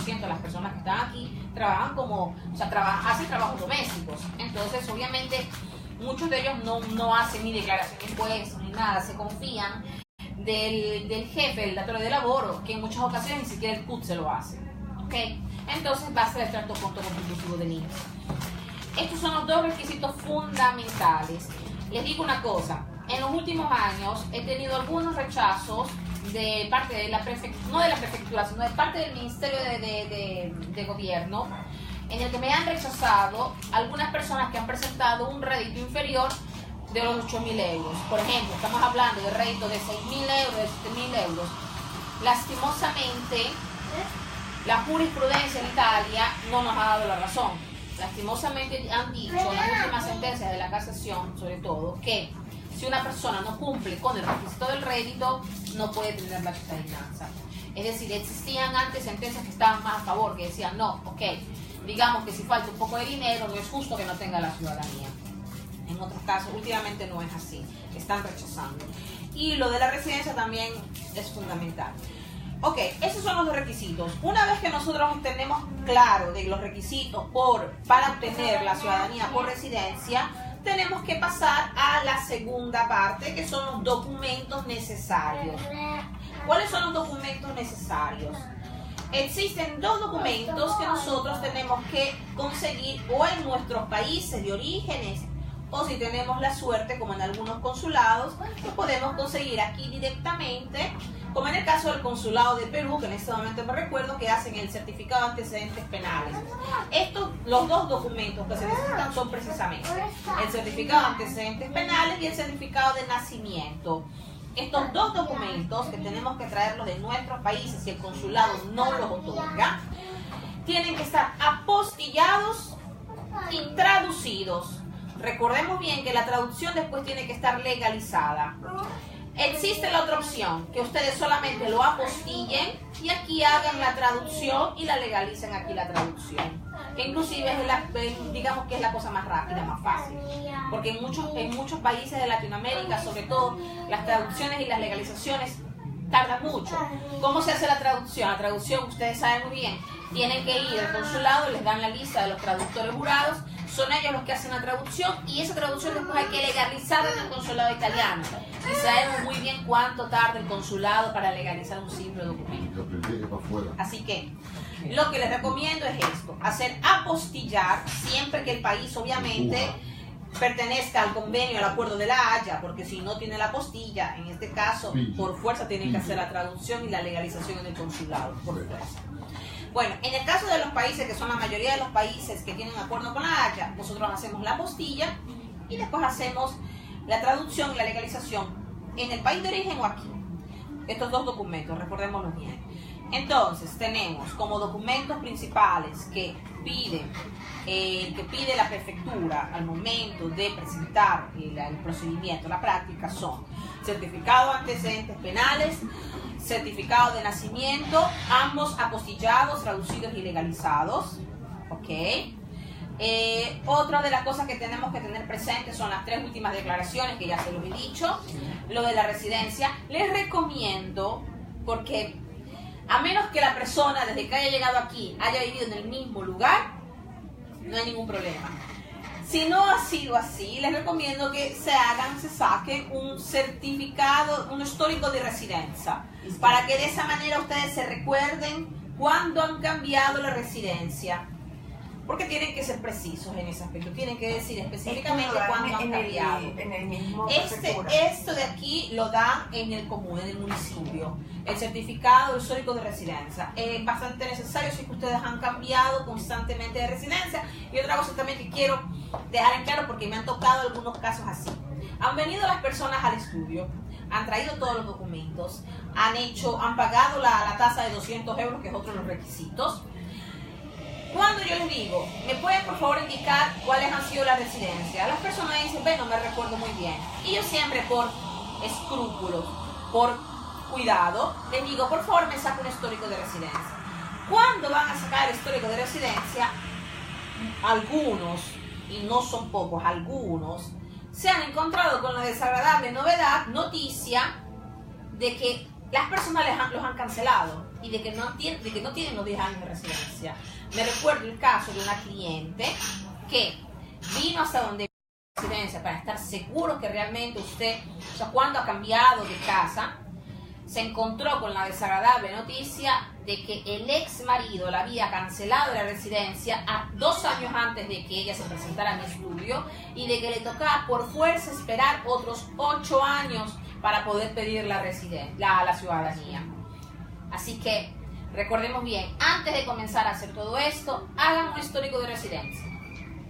90% de las personas que están aquí trabajan hacen trabajos domésticos. Entonces, obviamente, muchos de ellos no hacen ni declaración de impuestos ni nada, se confían del jefe, del datore de laboro, que en muchas ocasiones ni siquiera el CUT se lo hace. ¿Okay? Entonces va a ser el extracto conto contributivo del INPS. Estos son los dos requisitos fundamentales. Les digo una cosa, en los últimos años he tenido algunos rechazos de parte de la prefectura, no de la prefectura, sino de parte del Ministerio de Gobierno, en el que me han rechazado algunas personas que han presentado un rédito inferior de los 8.000 euros. Por ejemplo, estamos hablando de réditos de 6.000 euros, de 7.000 euros. Lastimosamente, la jurisprudencia en Italia no nos ha dado la razón. Lastimosamente han dicho en las últimas sentencias de la casación, sobre todo, que si una persona no cumple con el requisito del rédito, no puede tener la ciudadanía. Es decir, existían antes sentencias que estaban más a favor, que decían, no, ok, digamos que si falta un poco de dinero, no es justo que no tenga la ciudadanía. En otros casos, últimamente no es así, están rechazando. Y lo de la residencia también es fundamental. Ok, esos son los dos requisitos. Una vez que nosotros tenemos claro de los requisitos para obtener la ciudadanía por residencia, tenemos que pasar a la segunda parte, que son los documentos necesarios. ¿Cuáles son los documentos necesarios? Existen dos documentos que nosotros tenemos que conseguir o en nuestros países de orígenes, o si tenemos la suerte, como en algunos consulados, que podemos conseguir aquí directamente, como en el caso del consulado de Perú, que en este momento me recuerdo que hacen el certificado de antecedentes penales. Los dos documentos que se necesitan son precisamente el certificado de antecedentes penales y el certificado de nacimiento. Estos dos documentos que tenemos que traerlos de nuestros países si el consulado no los otorga, tienen que estar apostillados y traducidos. Recordemos bien que la traducción después tiene que estar legalizada. Existe la otra opción, que ustedes solamente lo apostillen y aquí hagan la traducción y la legalicen aquí la traducción. Que inclusive es digamos que es la cosa más rápida, más fácil. Porque en muchos países de Latinoamérica, sobre todo, las traducciones y las legalizaciones tardan mucho. ¿Cómo se hace la traducción? La traducción, ustedes saben muy bien, tienen que ir al consulado, les dan la lista de los traductores jurados, son ellos los que hacen la traducción y esa traducción después hay que legalizarla en el consulado italiano. Y sabemos muy bien cuánto tarda el consulado para legalizar un simple documento. Así que lo que les recomiendo es esto, hacer apostillar siempre que el país obviamente pertenezca al convenio, al acuerdo de la Haya, porque si no tiene la apostilla, en este caso, por fuerza tienen que hacer la traducción y la legalización en el consulado, por fuerza. Bueno, en el caso de los países, que son la mayoría de los países que tienen acuerdo con la Haya, nosotros hacemos la apostilla y después hacemos la traducción y la legalización en el país de origen o aquí. Estos dos documentos, recordémoslo bien. Entonces, tenemos como documentos principales que pide la prefectura al momento de presentar el procedimiento, la práctica, son certificado de antecedentes penales, certificado de nacimiento, ambos apostillados, traducidos y legalizados. ¿Ok? Otra de las cosas que tenemos que tener presentes son las tres últimas declaraciones que ya se los he dicho. Lo de la residencia, les recomiendo, porque a menos que la persona desde que haya llegado aquí haya vivido en el mismo lugar, no hay ningún problema. Si no ha sido así, les recomiendo que se saquen un certificado, un histórico de residencia, para que de esa manera ustedes se recuerden cuándo han cambiado la residencia. Porque tienen que ser precisos en ese aspecto, tienen que decir específicamente cuándo han cambiado. Esto de aquí lo dan en el común, en el municipio. El certificado histórico de residencia es bastante necesario si ustedes han cambiado constantemente de residencia. Y otra cosa también que quiero dejar en claro, porque me han tocado algunos casos así. Han venido las personas al estudio, han traído todos los documentos, han pagado la tasa de 200 euros, que es otro de los requisitos. Cuando yo les digo, ¿me pueden por favor indicar cuáles han sido las residencias? Las personas dicen, no me recuerdo muy bien. Y yo siempre, por escrúpulos, por cuidado, les digo, por favor me saca un histórico de residencia. Cuando van a sacar el histórico de residencia, algunos, y no son pocos, algunos, se han encontrado con la desagradable noticia de que las personas los han cancelado y de que no tienen los 10 años de residencia. Me recuerdo el caso de una cliente que vino hasta donde residencia para estar seguro que realmente usted, o sea, cuando ha cambiado de casa, se encontró con la desagradable noticia de que el ex marido la había cancelado la residencia 2 años antes de que ella se presentara en mi estudio y de que le tocaba por fuerza esperar otros 8 años para poder pedir la ciudadanía. Así que recordemos bien, antes de comenzar a hacer todo esto, hagan un histórico de residencia.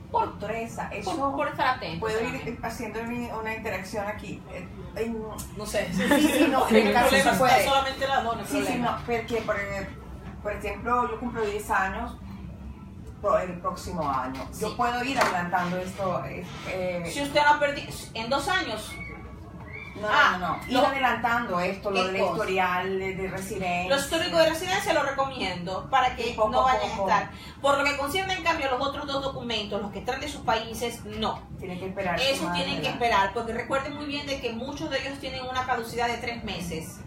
Doctoresa, eso por estar atento. Puedo ir haciendo una interacción aquí. No sé. Sí, no, en el caso se puede. Solamente las dos, Sí, no, porque por ejemplo, yo cumplo 10 años el próximo año. Sí. Yo puedo ir adelantando esto. Si usted no ha perdido, en 2 años. No. Ir adelantando esto, lo del historial de residencia. Los históricos de residencia lo recomiendo para que no vayan a estar. Por lo que concierne, en cambio, a los otros 2 documentos, los que traen de sus países, no. Tienen que esperar. Eso tienen que esperar, porque recuerden muy bien de que muchos de ellos tienen una caducidad de 3 meses.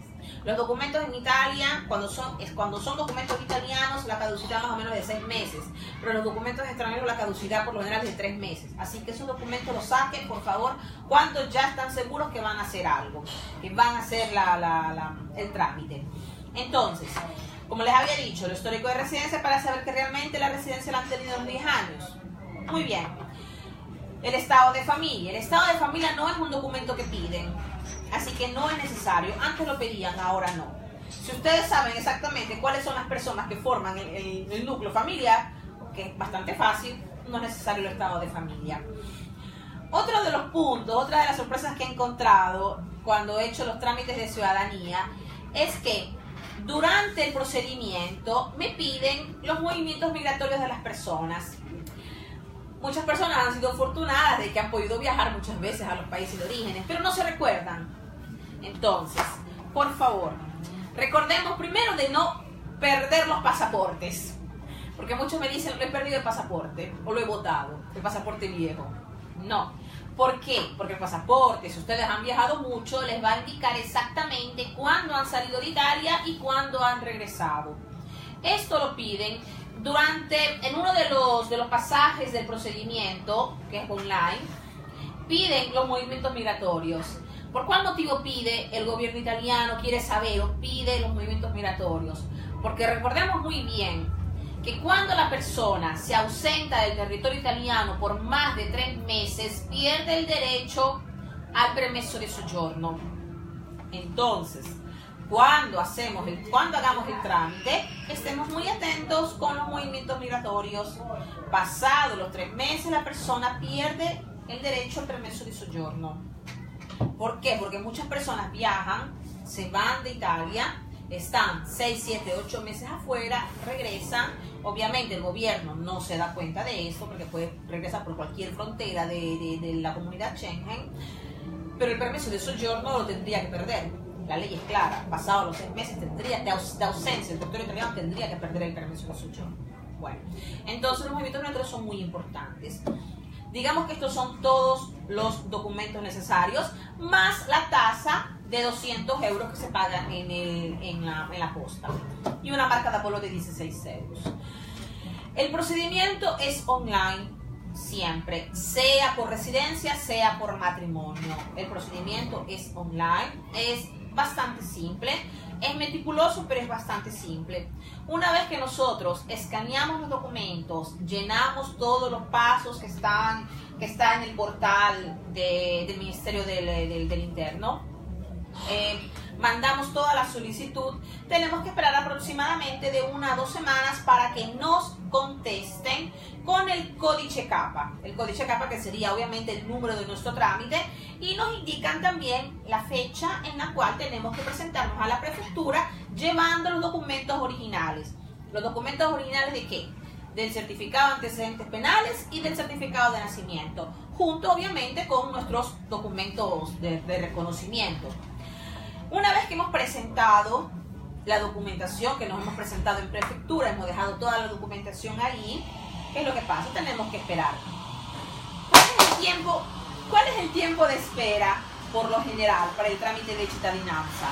Los documentos en Italia, cuando son documentos italianos, la caducidad más o menos de 6 meses. Pero los documentos extranjeros, la caducidad por lo general es de 3 meses. Así que esos documentos los saquen, por favor, cuando ya están seguros que van a hacer algo, que van a hacer el trámite. Entonces, como les había dicho, lo histórico de residencia para saber que realmente la residencia la han tenido los 10 años. Muy bien. El estado de familia. El estado de familia no es un documento que piden. Así que no es necesario. Antes lo pedían, ahora no. Si ustedes saben exactamente cuáles son las personas que forman el núcleo familiar, que es bastante fácil, no es necesario el estado de familia. Otro de los puntos, otra de las sorpresas que he encontrado cuando he hecho los trámites de ciudadanía, es que durante el procedimiento me piden los movimientos migratorios de las personas. Muchas personas han sido afortunadas de que han podido viajar muchas veces a los países de orígenes, pero no se recuerdan. Entonces, por favor, recordemos primero de no perder los pasaportes. Porque muchos me dicen, lo he perdido el pasaporte, o lo he botado, el pasaporte viejo. No. ¿Por qué? Porque el pasaporte, si ustedes han viajado mucho, les va a indicar exactamente cuándo han salido de Italia y cuándo han regresado. Esto lo piden en uno de los pasajes del procedimiento, que es online, piden los movimientos migratorios. ¿Por cuál motivo pide el gobierno italiano, quiere saber o pide los movimientos migratorios? Porque recordemos muy bien que cuando la persona se ausenta del territorio italiano por más de 3 meses, pierde el derecho al permesso di soggiorno. Entonces, cuando hagamos el trámite, estemos muy atentos con los movimientos migratorios. Pasados los 3 meses, la persona pierde el derecho al permesso di soggiorno. ¿Por qué? Porque muchas personas viajan, se van de Italia, están 6, 7, 8 meses afuera, regresan. Obviamente el gobierno no se da cuenta de esto porque puede regresar por cualquier frontera de la comunidad Schengen, pero el permiso de soggiorno lo tendría que perder. La ley es clara, pasados los 6 meses de ausencia, el territorio italiano tendría que perder el permiso de soggiorno. Bueno, entonces los movimientos migratorios son muy importantes. Digamos que estos son todos los documentos necesarios, más la tasa de 200 euros que se paga en la posta y una marca de Apolo de 16 euros. El procedimiento es online siempre, sea por residencia, sea por matrimonio. El procedimiento es online, es bastante simple, es meticuloso, pero es bastante simple. Una vez que nosotros escaneamos los documentos, llenamos todos los pasos que están en el portal del Ministerio del Interno, mandamos toda la solicitud, tenemos que esperar aproximadamente de 1 a 2 semanas para que nos contesten con el códice CAPA. El códice CAPA, que sería obviamente el número de nuestro trámite, y nos indican también la fecha en la cual tenemos que presentarnos a la prefectura llevando los documentos originales. ¿Los documentos originales de qué? Del certificado de antecedentes penales y del certificado de nacimiento, junto obviamente con nuestros documentos de reconocimiento. Una vez que hemos presentado la documentación, que nos hemos presentado en prefectura, hemos dejado toda la documentación ahí, ¿qué es lo que pasa? Tenemos que esperar. ¿Cuál es el tiempo de espera, por lo general, para el trámite de cittadinanza?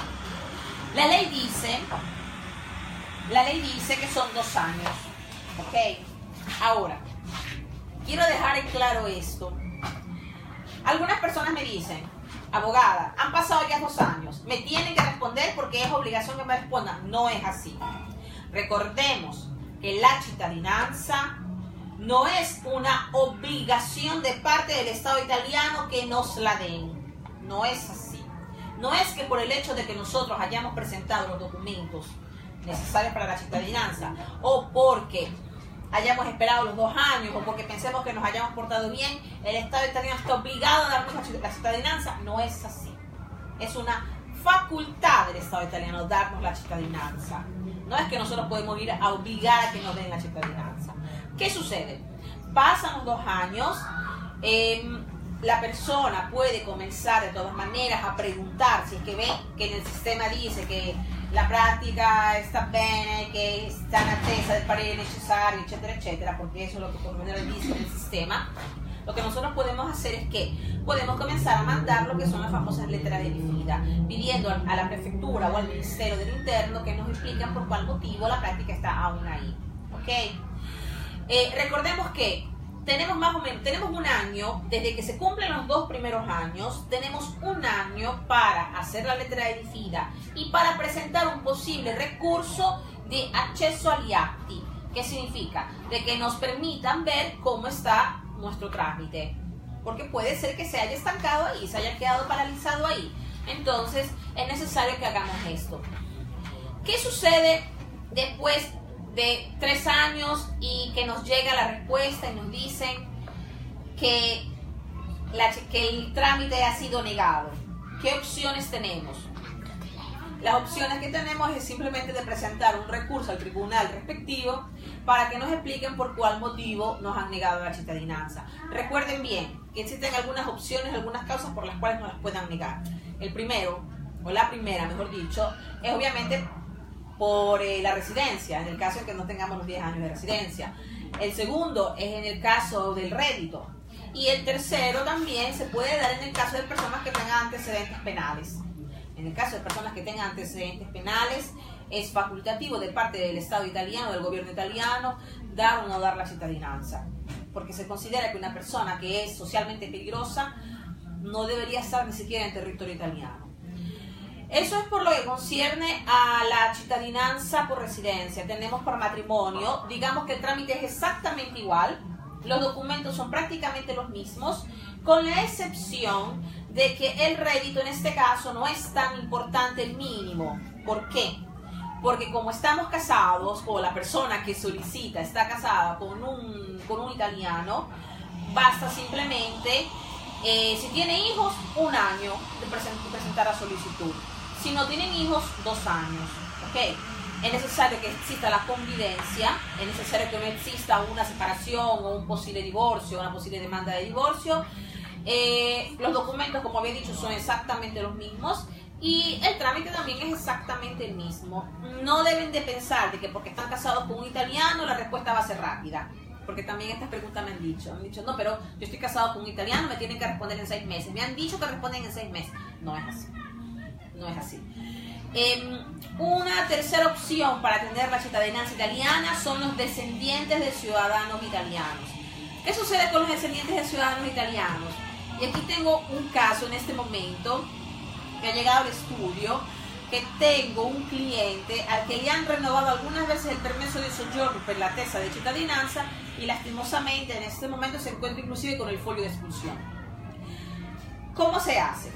La ley dice que son 2 años, ¿ok? Ahora, quiero dejar en claro esto. Algunas personas me dicen, abogada, han pasado ya 2 años, me tienen que responder porque es obligación que me respondan. No es así. Recordemos que la cittadinanza no es una obligación de parte del Estado italiano que nos la den. No es así. No es que por el hecho de que nosotros hayamos presentado los documentos necesarios para la cittadinanza o porque hayamos esperado los 2 años o porque pensemos que nos hayamos portado bien, el Estado italiano está obligado a darnos la cittadinanza. No es así. Es una facultad del Estado italiano darnos la cittadinanza. No es que nosotros podemos ir a obligar a que nos den la cittadinanza. ¿Qué sucede? Pasan los 2 años, la persona puede comenzar de todas maneras a preguntar si es que ven que en el sistema dice que la práctica está bene, che sta in attesa del parere necessario, etcétera, etcétera, porque eso es lo que por lo general dice el sistema. Lo que nosotros podemos hacer es que podemos comenzar a mandar lo que son las famosas letras de diffida, pidiendo a la prefectura o al Ministerio del Interno que nos expliquen por cuál motivo la práctica está aún ahí. ¿Ok? Recordemos que tenemos más o menos, tenemos 1 año, desde que se cumplen los 2 primeros años, tenemos 1 año para hacer la lettera di diffida y para presentar un posible recurso de acceso agli atti, que significa de que nos permitan ver cómo está nuestro trámite, porque puede ser que se haya estancado ahí, se haya quedado paralizado ahí. Entonces es necesario que hagamos esto. ¿Qué sucede después de 3 años y que nos llega la respuesta y nos dicen que el trámite ha sido negado? ¿Qué opciones tenemos? Las opciones que tenemos es simplemente de presentar un recurso al tribunal respectivo para que nos expliquen por cuál motivo nos han negado la cittadinanza. Recuerden bien que existen algunas opciones, algunas causas por las cuales nos las puedan negar. El primero, o la primera mejor dicho, es obviamente por la residencia, en el caso en que no tengamos los 10 años de residencia. El segundo es en el caso del rédito. Y el tercero también se puede dar en el caso de personas que tengan antecedentes penales. En el caso de personas que tengan antecedentes penales, es facultativo de parte del Estado italiano, del gobierno italiano, dar o no dar la cittadinanza. Porque se considera que una persona que es socialmente peligrosa no debería estar ni siquiera en territorio italiano. Eso es por lo que concierne a la cittadinanza por residencia. Tenemos por matrimonio, digamos que el trámite es exactamente igual, los documentos son prácticamente los mismos, con la excepción de que el rédito en este caso no es tan importante el mínimo. ¿Por qué? Porque como estamos casados, o la persona que solicita está casada con un italiano, basta simplemente, si tiene hijos, 1 año de presentar la solicitud. Si no tienen hijos, 2 años. ¿Okay? Es necesario que exista la convivencia, es necesario que no exista una separación o un posible divorcio, una posible demanda de divorcio. Los documentos, como había dicho, son exactamente los mismos y el trámite también es exactamente el mismo. No deben de pensar de que porque están casados con un italiano la respuesta va a ser rápida, porque también estas preguntas me han dicho, no, pero yo estoy casado con un italiano, me tienen que responder en 6 meses. Me han dicho que responden en 6 meses. No es así. No es así. Una tercera opción para tener la cittadinanza italiana son los descendientes de ciudadanos italianos. ¿Qué sucede con los descendientes de ciudadanos italianos? Y aquí tengo un caso en este momento que ha llegado al estudio, que tengo un cliente al que le han renovado algunas veces el permiso de soggiorno per la tesa de cittadinanza y lastimosamente en este momento se encuentra inclusive con el folio de expulsión. ¿Cómo se hace?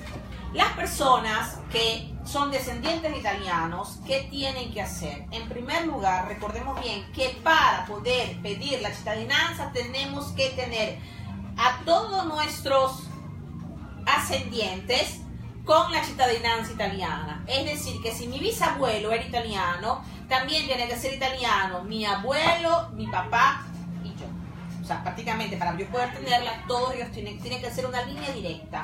Las personas que son descendientes italianos, ¿qué tienen que hacer? En primer lugar, recordemos bien que para poder pedir la cittadinanza tenemos que tener a todos nuestros ascendientes con la cittadinanza italiana. Es decir, que si mi bisabuelo era italiano, también tiene que ser italiano mi abuelo, mi papá y yo. O sea, prácticamente para yo poder tenerla, todos ellos tienen que ser una línea directa.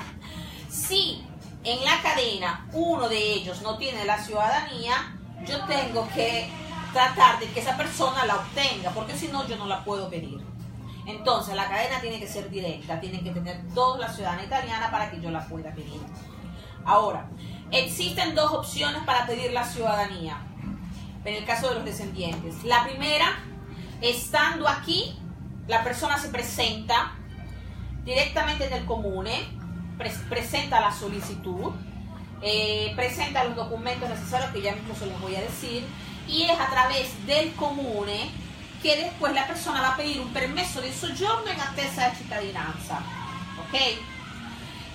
Si en la cadena uno de ellos no tiene la ciudadanía, yo tengo que tratar de que esa persona la obtenga, porque si no yo no la puedo pedir. Entonces la cadena tiene que ser directa, tienen que tener toda la ciudadanía italiana para que yo la pueda pedir. Ahora, existen dos opciones para pedir la ciudadanía, en el caso de los descendientes. La primera, estando aquí, la persona se presenta directamente en el comune, presenta la solicitud, presenta los documentos necesarios, que ya mismo se los voy a decir, y es a través del comune que después la persona va a pedir un permesso di soggiorno in attesa di cittadinanza. ¿Ok?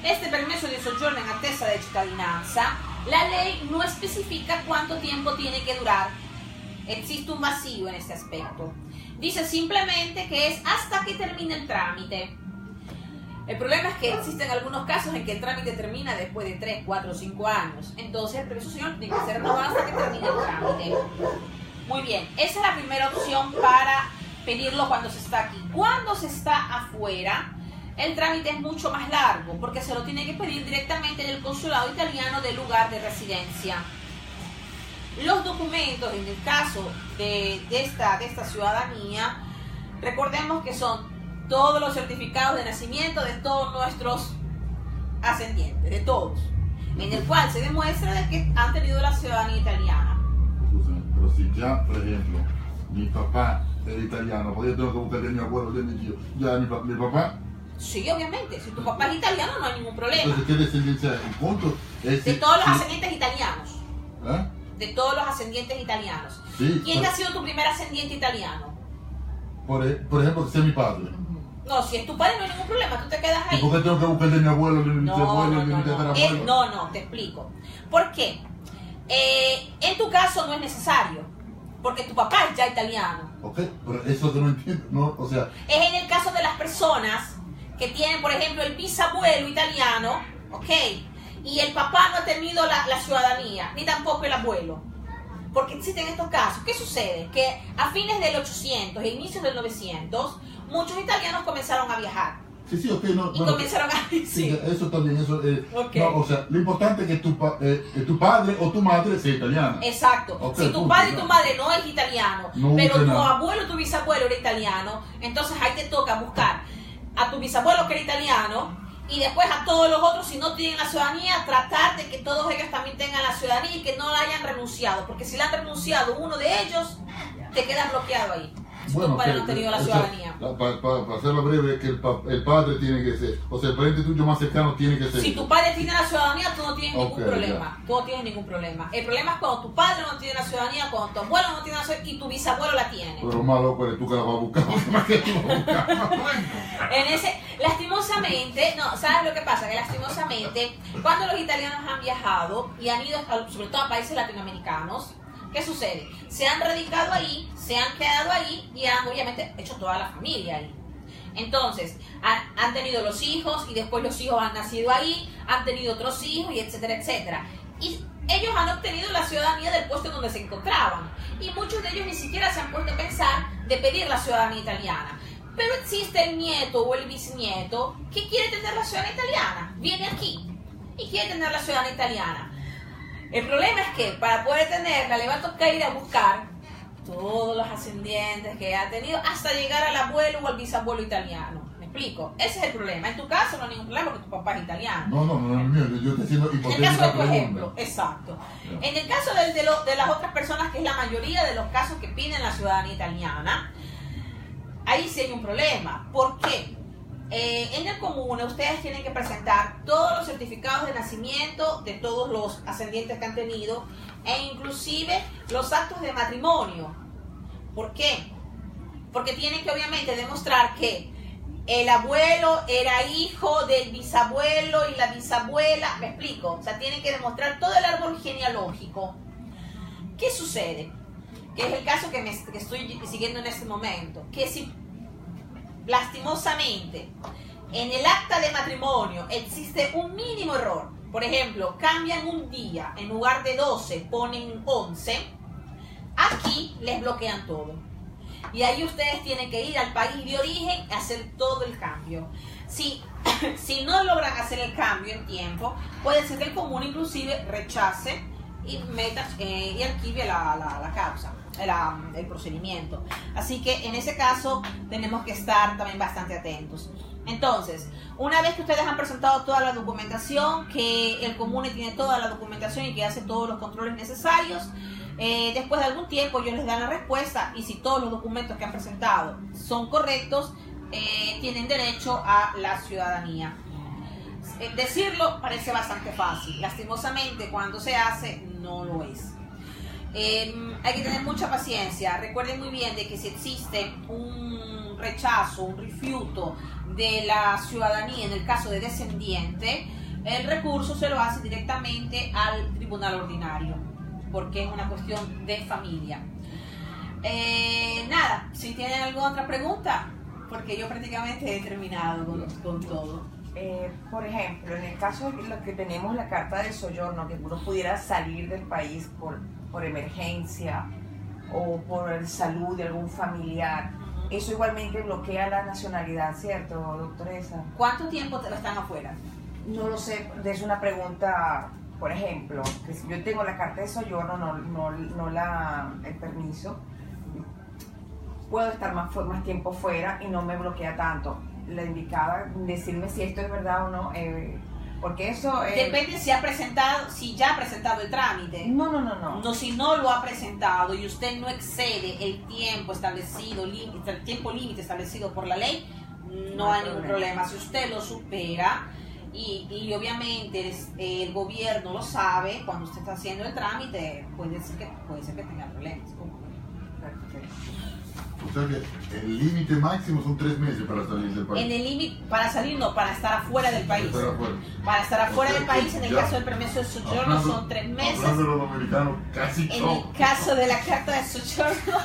Este permesso di soggiorno en attesa de cittadinanza, la ley no especifica cuánto tiempo tiene que durar. Existe un vacío en este aspecto. Dice simplemente que es hasta que termine el trámite. El problema es que existen algunos casos en que el trámite termina después de 3, 4, 5 años. Entonces el permiso tiene que ser renovado hasta que termine el trámite. Muy bien, esa es la primera opción para pedirlo cuando se está aquí. Cuando se está afuera, el trámite es mucho más largo porque se lo tiene que pedir directamente en el consulado italiano del lugar de residencia. Los documentos, en el caso de esta ciudadanía, recordemos que son todos los certificados de nacimiento de todos nuestros ascendientes, de todos, en el cual se demuestra de que han tenido la ciudadanía italiana. Pero si ya, por ejemplo, mi papá era italiano, ¿por qué tengo que buscar de mi abuelo, de mi tío? Ya mi papá. Sí, obviamente. Si tu papá es italiano, no hay ningún problema. Entonces, ¿qué descendencia es? ¿Cuánto? De todos los ascendientes italianos. ¿Eh? De todos los ascendientes italianos. Sí, ¿Quién ha sido tu primer ascendiente italiano? Por ejemplo, que sea mi padre. No, si es tu padre no hay ningún problema, tú te quedas ahí. ¿Y por qué tengo que buscar de mi abuelo, de mi abuelo, de mi tatarabuelo? No, te explico. ¿Por qué? En tu caso no es necesario, porque tu papá es ya italiano. Ok, pero eso que no entiendo, no, o sea... Es en el caso de las personas que tienen, por ejemplo, el bisabuelo italiano, ¿ok? Y el papá no ha tenido la ciudadanía, ni tampoco el abuelo. Porque existen estos casos. ¿Qué sucede? Que a fines del 800 e inicios del 900, muchos italianos comenzaron a viajar. Sí, ok, no. Y comenzaron a... Sí, eso también, eso... Okay. No, o sea, lo importante es que tu padre o tu madre sea italiana. Exacto. Okay, si tu padre y tu madre no es italiano, no pero tu nada. abuelo o tu bisabuelo era italiano, entonces ahí te toca buscar a tu bisabuelo que era italiano y después a todos los otros, si no tienen la ciudadanía, tratar de que todos ellos también tengan la ciudadanía y que no la hayan renunciado, porque si la han renunciado uno de ellos, te quedas bloqueado ahí. Si tu padre no ha tenido la ciudadanía. Para hacerlo breve, que el padre tiene que ser, o sea, el pariente tuyo más cercano tiene que ser. Si tu padre tiene la ciudadanía, tú no tienes ningún problema. Ya. Tú no tienes ningún problema. El problema es cuando tu padre no tiene la ciudadanía, cuando tu abuelo no tiene la ciudadanía y tu bisabuelo la tiene. Pero más loco eres tú que la vas a buscar, más que tú vas a buscar. Lastimosamente, no, ¿sabes lo que pasa? Que lastimosamente, cuando los italianos han viajado y han ido, sobre todo a países latinoamericanos, ¿qué sucede? Se han radicado ahí, se han quedado ahí y han obviamente hecho toda la familia ahí. Entonces, han tenido los hijos y después los hijos han nacido ahí, han tenido otros hijos y etcétera, etcétera. Y ellos han obtenido la ciudadanía del puesto donde se encontraban. Y muchos de ellos ni siquiera se han puesto a pensar de pedir la ciudadanía italiana. Pero existe el nieto o el bisnieto que quiere tener la ciudadanía italiana. Viene aquí y quiere tener la ciudadanía italiana. El problema es que para poder tenerla le va a tocar ir a buscar todos los ascendientes que ha tenido hasta llegar al abuelo o al bisabuelo italiano. ¿Me explico? Ese es el problema. En tu caso no hay ningún problema porque tu papá es italiano. No, yo estoy siendo hipotética. En el caso de tu ejemplo, exacto. Ya. En el caso de las otras personas, que es la mayoría de los casos que piden la ciudadanía italiana, ahí sí hay un problema. ¿Por qué? En el comune ustedes tienen que presentar todos los certificados de nacimiento de todos los ascendientes que han tenido e inclusive los actos de matrimonio. ¿Por qué? Porque tienen que obviamente demostrar que el abuelo era hijo del bisabuelo y la bisabuela, ¿me explico? O sea, tienen que demostrar todo el árbol genealógico. ¿Qué sucede? Que es el caso que estoy siguiendo en este momento, que si lastimosamente en el acta de matrimonio existe un mínimo error, por ejemplo, cambian un día, en lugar de 12 ponen 11, aquí les bloquean todo. Y ahí ustedes tienen que ir al país de origen a hacer todo el cambio. Si no logran hacer el cambio en tiempo, puede ser que el comune inclusive rechace y archive la causa, el procedimiento. Así que en ese caso tenemos que estar también bastante atentos. Entonces, una vez que ustedes han presentado toda la documentación, que el comune tiene toda la documentación y que hace todos los controles necesarios, después de algún tiempo ellos les dan la respuesta y si todos los documentos que han presentado son correctos, tienen derecho a la ciudadanía. Decirlo parece bastante fácil, lastimosamente cuando se hace no lo es. Hay que tener mucha paciencia. Recuerden muy bien de que si existe un rechazo, un refuto de la ciudadanía en el caso de descendiente, el recurso se lo hace directamente al tribunal ordinario, porque es una cuestión de familia. Nada, si tienen alguna otra pregunta, porque yo prácticamente he terminado con todo. Por ejemplo, en el caso de los que tenemos la carta de soyorno, que uno pudiera salir del país por emergencia o por salud de algún familiar, eso igualmente bloquea la nacionalidad, ¿cierto, doctoresa? ¿Cuánto tiempo están afuera? No lo sé, es una pregunta, por ejemplo, que si yo tengo la carta de soyorno, el permiso, puedo estar más tiempo fuera y no me bloquea tanto. La indicada, decirme si esto es verdad o no, porque eso... Depende si ya ha presentado el trámite. No. Si no lo ha presentado y usted no excede el tiempo establecido, el tiempo límite establecido por la ley, no hay ningún problema. Si usted lo supera y obviamente el gobierno lo sabe, cuando usted está haciendo el trámite, puede ser que tenga problemas. Perfecto. O sea que el límite máximo son 3 meses para salir del país. En el límite, para salir no, para estar afuera del país. Para estar afuera O sea, del país, en el ya, caso del permiso de soyorno son 3 meses. Hablando de los dominicanos, casi En el caso de la carta de soyorno,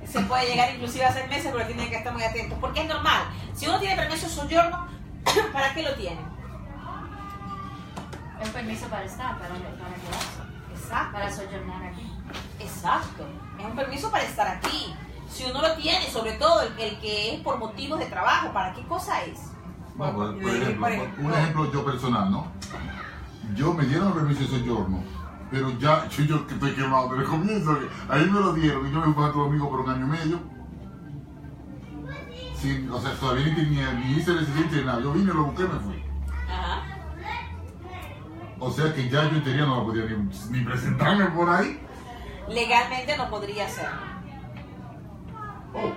se puede llegar inclusive a 6 meses, pero tienen que estar muy atentos. Porque es normal. Si uno tiene permiso de soyorno, ¿para qué lo tiene? Es un permiso para estar, para quedarse. Exacto. Para soyornar aquí. Exacto. Es un permiso para estar aquí. Si uno lo tiene, sobre todo el que es por motivos de trabajo, ¿para qué cosa es? No, por ejemplo, un ejemplo yo personal, ¿no? Yo me dieron el permiso de soyorno, pero ya, yo que estoy quemado desde el comienzo, ahí me lo dieron y yo me fui a Santo Domingo por 1 año y medio. Sin, o sea, todavía ni hice residencia ni nada. Yo vine, lo busqué y me fui. Ajá. O sea que ya yo en teoría no podía ni presentarme por ahí. Legalmente no podría ser. Oh.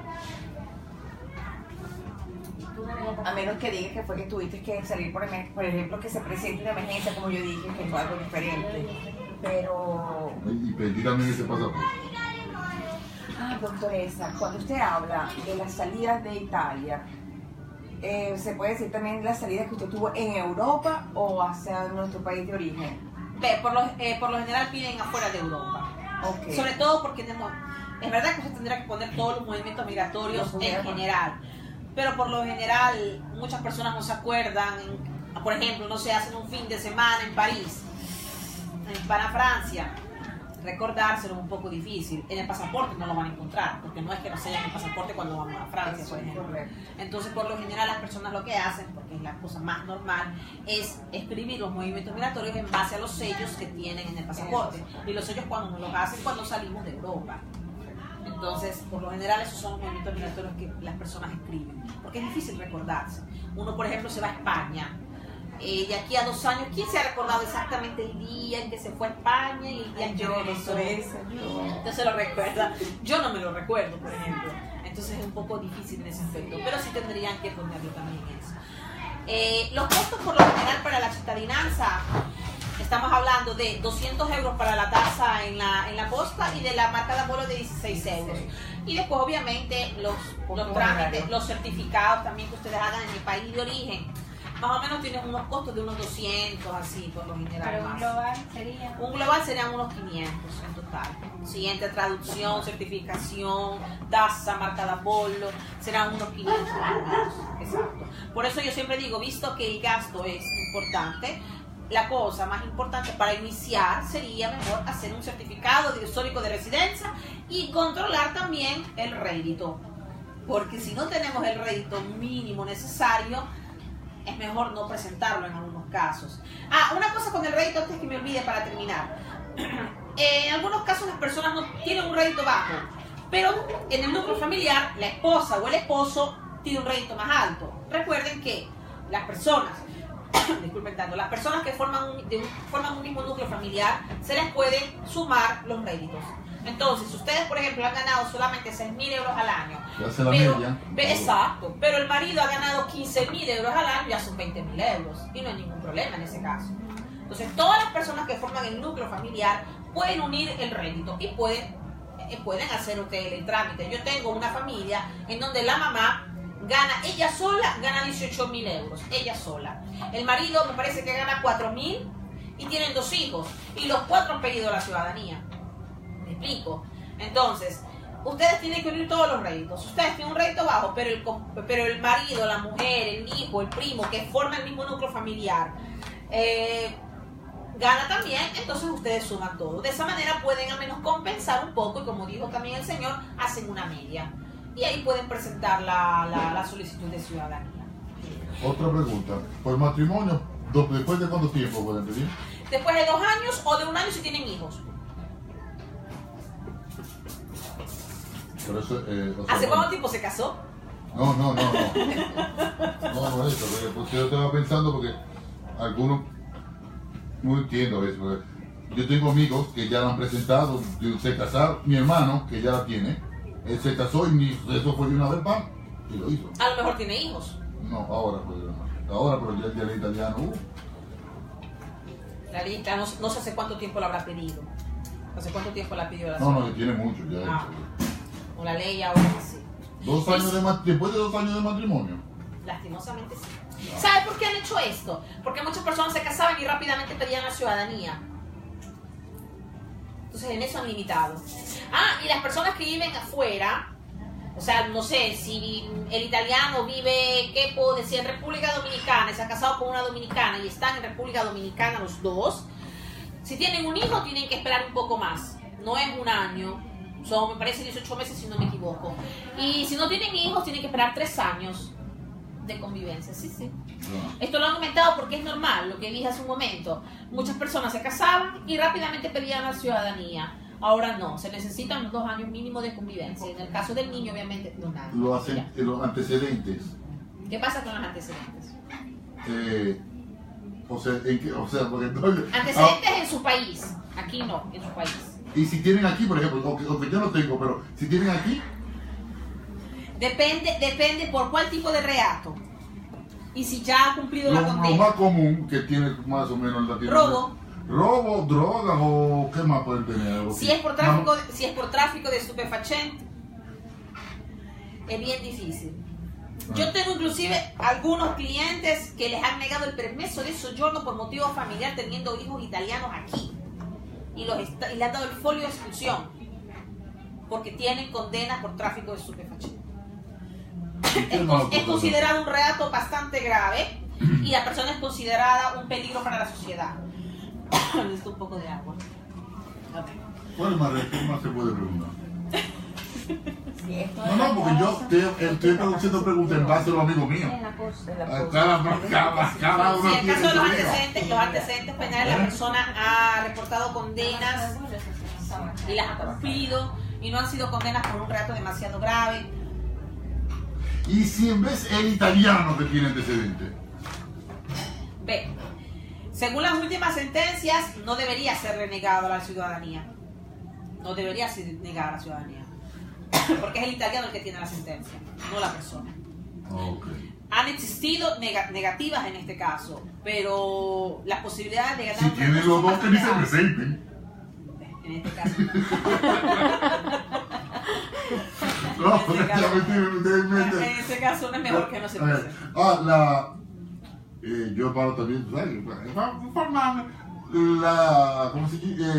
A menos que digas que fue que tuviste que salir por ejemplo, que se presente una emergencia, como yo dije, que fue algo diferente. Pero... Y pedí también ese pasaporte. Doctoresa, cuando usted habla de las salidas de Italia, ¿se puede decir también las salidas que usted tuvo en Europa o hacia nuestro país de origen? Por lo general piden afuera de Europa. Okay. Sobre todo porque es verdad que usted tendrá que poner todos los movimientos migratorios en general, pero por lo general muchas personas no se acuerdan. Por ejemplo, no se hacen un fin de semana en París, van a Francia. Recordárselo es un poco difícil. En el pasaporte no lo van a encontrar, porque no es que no se llame el pasaporte cuando vamos a Francia, por ejemplo. Entonces, por lo general, las personas lo que hacen, porque es la cosa más normal, es escribir los movimientos migratorios en base a los sellos que tienen en el pasaporte. Y los sellos cuando nos los hacen cuando salimos de Europa. Entonces, por lo general, esos son los movimientos migratorios que las personas escriben, porque es difícil recordarse. Uno, por ejemplo, se va a España. De aquí a 2 años, ¿quién se ha recordado exactamente el día en que se fue a España y el día en que regresó? Entonces lo recuerda. Yo no me lo recuerdo, por ejemplo. Entonces es un poco difícil en ese aspecto, pero sí tendrían que ponerlo también eso. Los costos por lo general para la cittadinanza, estamos hablando de 200 euros para la tasa en la posta y de la marca de vuelo de 16 euros. Y después, obviamente, los trámites, los certificados también que ustedes hagan en el país de origen. Más o menos tienen unos costos de unos 200, así por lo general. Pero un global sería... Un global serían unos 500 en total. Sí, entre traducción, certificación, tasa, marca de bollo, serán unos 500 euros. Exacto. Por eso yo siempre digo, visto que el gasto es importante, la cosa más importante para iniciar sería mejor hacer un certificado de histórico de residencia y controlar también el rédito. Porque si no tenemos el rédito mínimo necesario, es mejor no presentarlo en algunos casos. Una cosa con el rédito antes que me olvide para terminar. En algunos casos las personas no tienen un rédito bajo, pero en el núcleo familiar la esposa o el esposo tiene un rédito más alto. Recuerden que las personas, disculpen tanto, las personas que forman un mismo núcleo familiar, se les pueden sumar los réditos. Entonces, si ustedes, por ejemplo, han ganado solamente 6.000 euros al año, exacto, pero el marido ha ganado 15.000 euros al año, ya son 20.000 euros, y no hay ningún problema en ese caso. Entonces, todas las personas que forman el núcleo familiar pueden unir el rédito y pueden hacer ustedes el trámite. Yo tengo una familia en donde la mamá gana, ella sola gana 18.000 euros, ella sola. El marido me parece que gana 4.000 y tienen 2 hijos, y los 4 han pedido la ciudadanía. ¿Me explico? Entonces, ustedes tienen que unir todos los réditos. Ustedes tienen un rédito bajo, pero el marido, la mujer, el hijo, el primo, que forma el mismo núcleo familiar, gana también, entonces ustedes suman todo. De esa manera pueden al menos compensar un poco, y como dijo también el señor, hacen una media. Y ahí pueden presentar la solicitud de ciudadanía. Otra pregunta. ¿Por matrimonio, después de cuánto tiempo pueden pedir? Después de 2 años o de 1 año si tienen hijos. Por eso, o sea, ¿Hace cuánto tiempo se casó? No. No es eso. Porque yo estaba pensando porque algunos no entiendo a veces. Yo tengo amigos que ya la han presentado, se casaron, mi hermano que ya la tiene, él se casó y eso fue de una vez pan y lo hizo. A lo mejor tiene hijos. No, ahora pero ya el italiano. La lista, no sé hace cuánto tiempo la habrá pedido. ¿Hace cuánto tiempo la pidió la No, ciudadanía? que tiene mucho ya. O la ley ahora sí. 2 años después de 2 años de matrimonio. Lastimosamente sí. ¿Sabe por qué han hecho esto? Porque muchas personas se casaban y rápidamente pedían la ciudadanía. Entonces en eso han limitado. Y las personas que viven afuera, o sea, no sé, si el italiano vive, ¿qué puedo decir? En República Dominicana, y se ha casado con una dominicana y están en República Dominicana los dos, si tienen un hijo tienen que esperar un poco más. No es 1 año, son, me parece 18 meses si no me equivoco. Y si no tienen hijos tienen que esperar 3 años de convivencia, sí. Esto lo han aumentado porque es normal, lo que dije hace un momento. Muchas personas se casaban y rápidamente pedían la ciudadanía. Ahora no, se necesitan los 2 años mínimos de convivencia. En el caso del niño, obviamente, no nada. Los antecedentes. ¿Qué pasa con los antecedentes? Porque antecedentes en su país. Aquí no, en su país. Y si tienen aquí, por ejemplo, o que yo no tengo, pero si tienen aquí. Depende por cuál tipo de reato. Y si ya ha cumplido la condena. Lo más común que tiene más o menos la tiene. Robo, drogas o qué más pueden tener. Si es por tráfico de estupefacientes, es bien difícil. Yo tengo inclusive algunos clientes que les han negado el permiso de soyorno por motivo familiar teniendo hijos italianos aquí. Y le han dado el folio de expulsión porque tienen condenas por tráfico de estupefacientes. Es considerado un reato bastante grave y la persona es considerada un peligro para la sociedad. Necesito un poco de agua. ¿Cuál más se puede preguntar? No, porque yo estoy produciendo preguntas en base a los amigos míos. Cada uno en el tiene caso de los su antecedentes penales, la persona ha reportado condenas y las ha cumplido y no han sido condenas por un reato demasiado grave. ¿Y si en vez el italiano que tiene antecedentes? Ve, según las últimas sentencias, no debería ser renegado la ciudadanía. No debería ser negada la ciudadanía. Porque es el italiano el que tiene la sentencia, no la persona. Okay. Han existido negativas en este caso, pero las posibilidades de ganar... Si tienen los dos, que ni se presenten. En este caso. En ese caso no es mejor que no se presente. Yo paro también, ¿cómo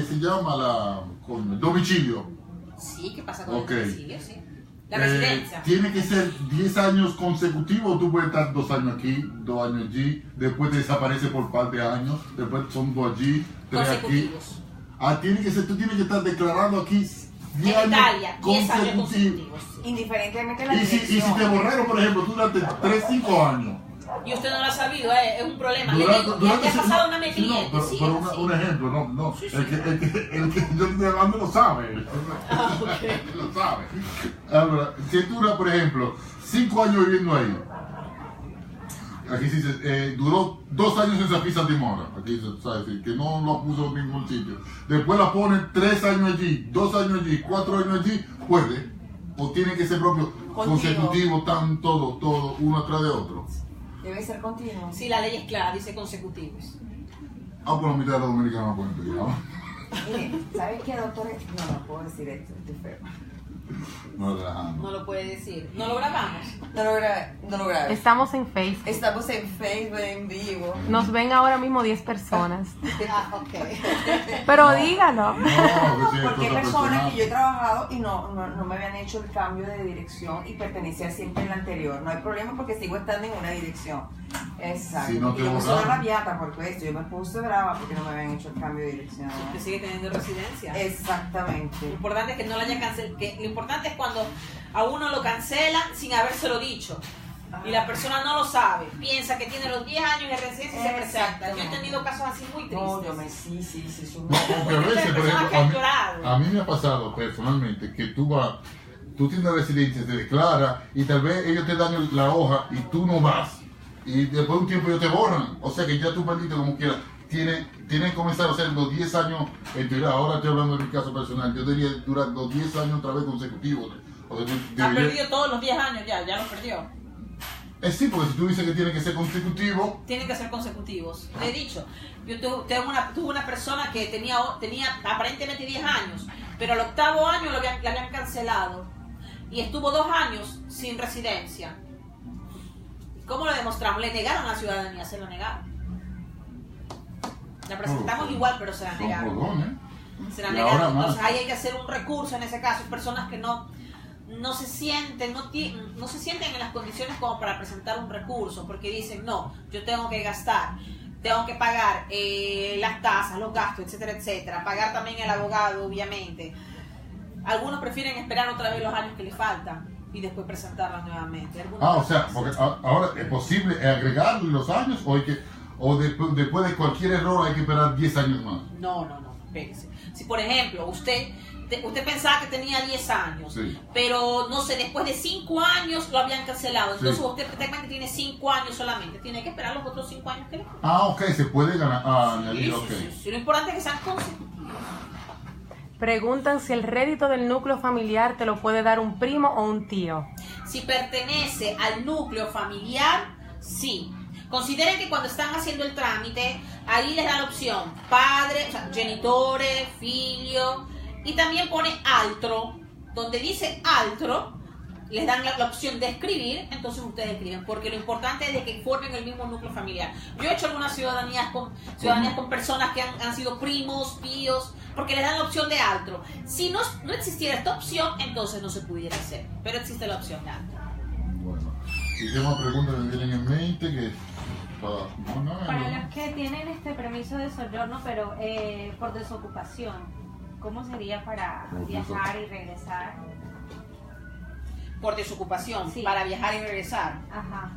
se llama? Con el domicilio. Sí, ¿qué pasa con el domicilio? Sí. La residencia. Tiene que ser 10 años consecutivos, tú puedes estar 2 años aquí, 2 años allí, después desaparece por par de años, después son 2 allí, 3 aquí. Tiene que ser, tú tienes que estar declarando aquí 10 en Italia, 10 años consecutivos. Independientemente de la y si te borraron, por ejemplo, tú date 3, 5 años, Y usted no lo ha sabido, es un problema. Le digo, ya ha pasado una sí, no, cliente. Sí, pero sí. un ejemplo, no. Sí, sí. El que yo estoy hablando lo sabe. Lo sabe. Ahora, si tú, por ejemplo, 5 años viviendo ahí, aquí se dice, duró 2 años en San Timora, aquí se sabe decir, que no lo puso en ningún sitio. Después la pone 3 años allí, 2 años allí, 4 años allí, puede. O tiene que ser propio consecutivo, tan todo, uno atrás de otro. Debe ser continuo. Sí, la ley es clara, dice consecutivos. Por la mitad de los dominicanos no pueden pedir, ¿no? Mire, ¿sabes qué, doctor? No puedo decir esto, estoy feo. No, relajando. No lo puede decir. No lo grabamos. No lo grabé. Estamos en Facebook. Estamos en Facebook en vivo. Nos ven ahora mismo 10 personas. Ok. Pero dígalo. No, que sí, Porque hay cosa personas personal. que yo he trabajado y no me habían hecho el cambio de dirección y pertenecía siempre en la anterior. No hay problema porque sigo estando en una dirección. Exacto. Si no te y yo me puse borraron. una rabiata por esto. Yo me puse brava porque no me habían hecho el cambio de dirección. Usted sigue teniendo residencia. Lo Exactamente. importante es que no la haya cancelado. Lo importante es cuando a uno lo cancelan sin habérselo dicho. Y la persona no lo sabe. Piensa que tiene los 10 años de residencia y se presenta. Yo he tenido casos así muy tristes. No, yo me sí, son No, porque a veces, por Personas que han ejemplo, llorado. a mí me ha pasado personalmente que tú tienes residencia, te declaras y tal vez ellos te dan la hoja y tú no vas. Y después de un tiempo ellos te borran. O sea que ya tú perdiste como quieras. Tienes que comenzar a hacer los 10 años en teoría. Ahora estoy hablando de mi caso personal. Yo debería durar los 10 años otra vez consecutivos. O sea, Ha perdido todos los 10 años ya los perdió. Sí, porque si tú dices que tiene que ser consecutivo, Tienen que ser consecutivos. Le he dicho, yo tuve una persona que tenía aparentemente 10 años, pero al 8º año le habían cancelado y estuvo 2 años sin residencia. ¿Cómo lo demostramos? Le negaron la ciudadanía, se lo negaron. La presentamos igual, pero se la son negaron. jordones. Se la Y negaron. ahora más. Entonces ahí hay que hacer un recurso en ese caso. Personas que no se sienten, no se sienten en las condiciones como para presentar un recurso, porque dicen, no, yo tengo que gastar, tengo que pagar las tasas, los gastos, etcétera, etcétera, pagar también el abogado, obviamente. Algunos prefieren esperar otra vez los años que les faltan y después presentarlas nuevamente. O sea, porque ahora es posible agregarle los años o después de cualquier error hay que esperar 10 años más. No, espérese. Si por ejemplo usted pensaba que tenía 10 años, Sí. pero no sé, después de 5 años lo habían cancelado, entonces Sí. usted prácticamente tiene 5 años solamente, tiene que esperar los otros 5 años que le faltan. Ok, se puede ganar. Añadir, ok. Sí. Lo importante es que sean consecutivos. Preguntan si el rédito del núcleo familiar te lo puede dar un primo o un tío. Si pertenece al núcleo familiar, sí. Consideren que cuando están haciendo el trámite, ahí les da la opción padre, o sea, genitores, figlio, y también pone altro. Donde dice altro, les dan la opción de escribir, entonces ustedes escriben, porque lo importante es de que formen el mismo núcleo familiar. Yo he hecho algunas ciudadanías con personas que han sido primos, tíos, porque les dan la opción de altro. Si no existiera esta opción, entonces no se pudiera hacer, pero existe la opción de altro. Bueno, y qué más preguntas me vienen en mente que Para los que tienen este permiso de soyorno, pero por desocupación, ¿cómo sería para viajar y regresar? Por desocupación, Sí. para viajar y regresar. Ajá.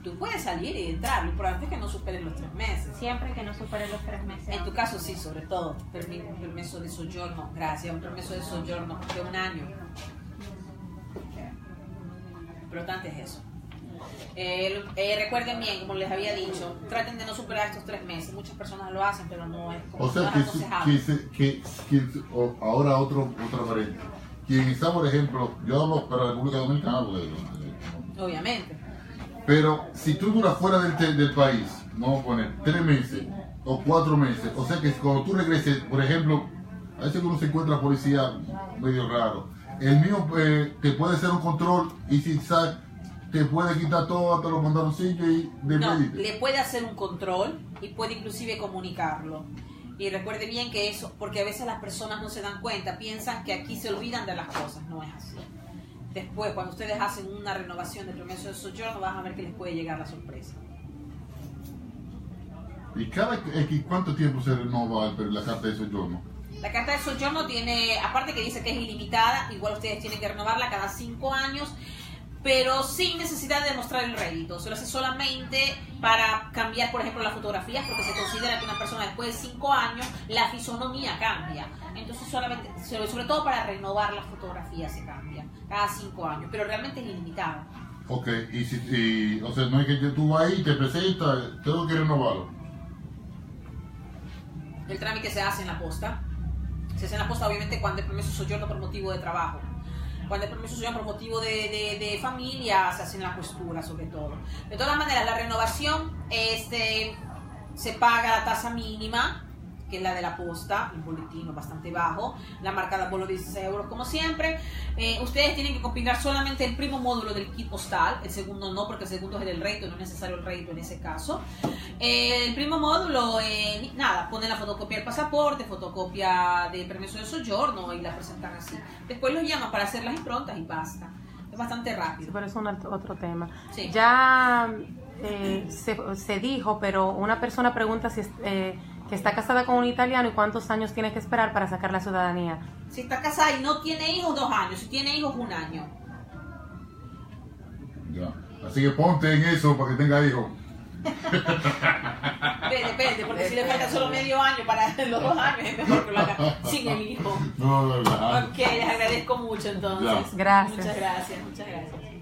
Tú puedes salir y entrar, lo importante es que no superes los 3 meses. Siempre que no supere los 3 meses. En tu caso sí, sobre todo, un permiso de soyorno, gracias, un permiso de soyorno de 1 año. Lo importante es eso. Recuerden bien, como les había dicho, traten de no superar estos 3 meses. Muchas personas lo hacen, pero no es como O sea, no es aconsejable. ahora otra variante. Quien está, por ejemplo, yo hablo para la República Dominicana, Obviamente. pero si tú duras fuera del país, vamos a poner 3 meses o 4 meses, o sea que cuando tú regreses, por ejemplo, a veces uno se encuentra policía medio raro, el mío te puede hacer un control y si sabes, te puede quitar todo hasta los pantaloncillos y No, despedite. le puede hacer un control y puede inclusive comunicarlo. Y recuerde bien que eso, porque a veces las personas no se dan cuenta, piensan que aquí se olvidan de las cosas, no es así. Después, cuando ustedes hacen una renovación del permiso de soyorno, van a ver que les puede llegar la sorpresa. ¿Y cuánto tiempo se renova la carta de soyorno? La carta de soyorno tiene, aparte que dice que es ilimitada, igual ustedes tienen que renovarla cada 5 años. pero sin necesidad de demostrar el rédito. Se lo hace solamente para cambiar, por ejemplo, las fotografías, porque se considera que una persona después de 5 años, la fisonomía cambia. Entonces, solamente, sobre todo para renovar las fotografías se cambia cada 5 años, pero realmente es ilimitado. Ok, o sea, no es que tú vas ahí, te presentas, tengo que renovarlo. El trámite se hace en la posta. Se hace en la posta, obviamente, cuando el permiso de soyorno por motivo de trabajo. Cuando el permiso de soyorno por motivo de familia, se hace en la cuestura, sobre todo. De todas maneras, la renovación se paga la tasa mínima, que es la de la posta, el boletín es bastante bajo, la marca de abono 16 euros como siempre. Ustedes tienen que compilar solamente el primo módulo del kit postal, el segundo no, porque el segundo es el rédito, no es necesario el rédito en ese caso. El primo módulo, nada, ponen la fotocopia del pasaporte, fotocopia del permiso de soyorno y la presentan así. Después los llaman para hacer las improntas y basta. Es bastante rápido. Pero es otro tema. Sí. Ya se dijo, pero una persona pregunta si que está casada con un italiano y cuántos años tiene que esperar para sacar la ciudadanía. Si está casada y no tiene hijos, 2 años. Si tiene hijos, 1 año. Ya. Así que ponte en eso para que tenga hijos. Depende, porque si le falta solo medio año para los 2 años, es mejor que lo haga sin el hijo. No, verdad. Ok, les agradezco mucho entonces. Ya. Gracias. Muchas gracias.